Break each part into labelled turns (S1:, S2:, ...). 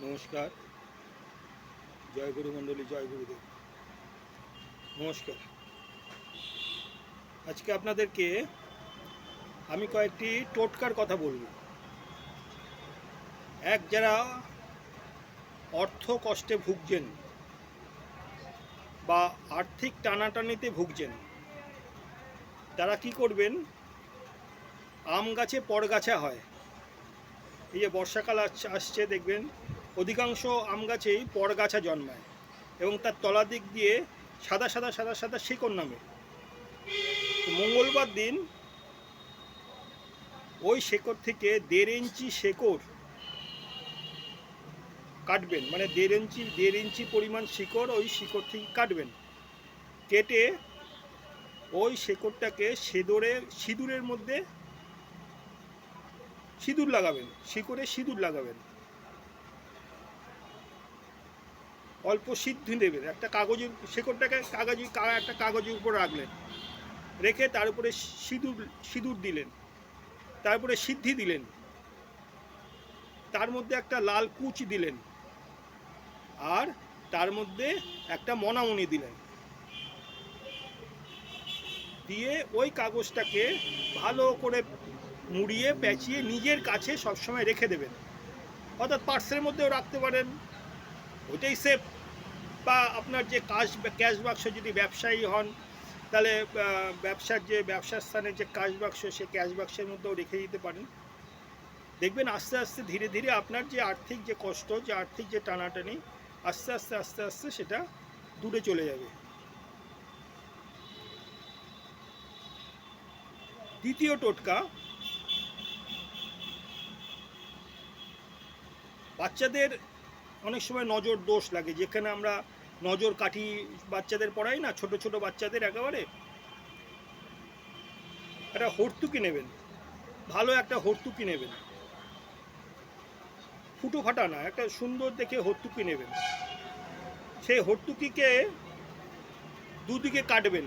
S1: নমস্কার। জয় গুরু মণ্ডলী, জয় গুরুদেব। নমস্কার। আজকে আপনাদেরকে আমি কয়েকটি টোটকার কথা বলবো। যারা অর্থ কষ্টে ভুগছেন বা আর্থিক টানাটানিতে ভুগছেন, তারা কি করবেন? আম গাছে পরগাছা হয়। এই যে বর্ষাকাল আসছে, দেখবেন অধিকাংশ আম গাছেই পরগাছা জন্মায় এবং তার তলা দিক দিয়ে সাদা সাদা সাদা সাদা শিকড় নামে। মঙ্গলবার দিন ওই শেকড় থেকে 1.5 ইঞ্চি শেকড় কাটবেন, মানে 1.5 ইঞ্চি পরিমাণ শিকড় ওই শিকড় থেকে কাটবেন। কেটে ওই শেকড়টাকে সিঁদুরের মধ্যে সিঁদুর লাগাবেন, শিকড়ে সিঁদুর লাগাবেন। অল্প সিদ্ধি দেবেন, একটা কাগজের শেকড়টাকে একটা কাগজের উপর রাখলেন, রেখে তার উপরে সিঁদুর দিলেন, তারপরে সিদ্ধি দিলেন, তার মধ্যে একটা লাল কুচ দিলেন, আর তার মধ্যে একটা মনামণি দিলেন। দিয়ে ওই কাগজটাকে ভালো করে মুড়িয়ে পেঁচিয়ে নিজের কাছে সবসময় রেখে দেবেন। অর্থাৎ পার্সের মধ্যেও রাখতে পারেন, ওইটাই সেফ। বা আপনার যে ক্যাশ বাক্স, যদি ব্যবসায়ী হন তাহলে ব্যবসার স্থানে যে ক্যাশ বাক্স, সে ক্যাশ বাক্সের মধ্যেও রেখে দিতে পারেন। দেখবেন আস্তে আস্তে ধীরে ধীরে আপনার যে আর্থিক যে কষ্ট, যে আর্থিক যে টানাটানি, আস্তে আস্তে আস্তে আস্তে সেটা দূরে চলে যাবে। দ্বিতীয় টোটকা, বাচ্চাদের অনেক সময় নজর দোষ লাগে। যেখানে আমরা নজর কাঠি বাচ্চাদের পড়াই না, ছোট ছোট বাচ্চাদের, একেবারে একটা হর্তুকি নেবেন, ভালো একটা হর্তুকি নেবেন, ফুটো ফাটা না, একটা সুন্দর দেখে হর্তুকি নেবেন। সেই হর্তুকিকে দুদিকে কাটবেন,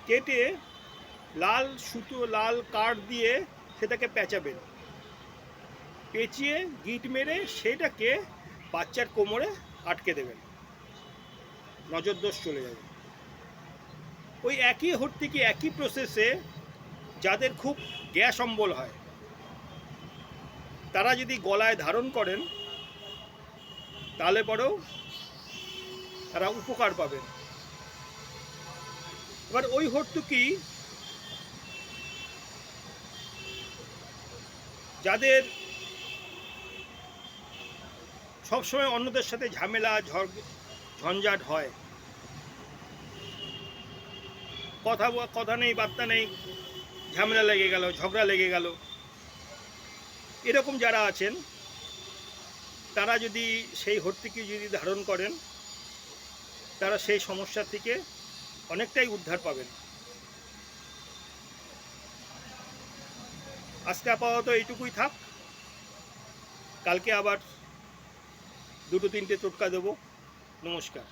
S1: কেটে লাল কাঠ দিয়ে সেটাকে পেঁচাবেন, পেঁচিয়ে গিট মেরে সেটাকে বাচ্চার কোমরে আটকে দেবেন, নজর দোষ চলে যাবে। ওই একই হর্তুকি, একই প্রসেসে যাদের খুব গ্যাস অম্বল হয়, তারা যদি গলায় ধারণ করেন তাহলে পরেও তারা উপকার পাবেন। এবার ওই হর্তুকি যাদের সবসময় অন্যদের সাথে ঝামেলা ঝঞ্ঝাট হয়, কথা নেই, বার্তা নেই, ঝামেলা লেগে গেল, ঝগড়া লেগে গেল, এরকম যারা আছেন, তারা যদি সেই হর্তুকি যদি ধারণ করেন, তারা সেই সমস্যা থেকে অনেকটাই উদ্ধার পাবেন। আজকে আপাতত এইটুকুই থাক। কালকে আবার 2-3টে টোটকা দেবো। নমস্কার।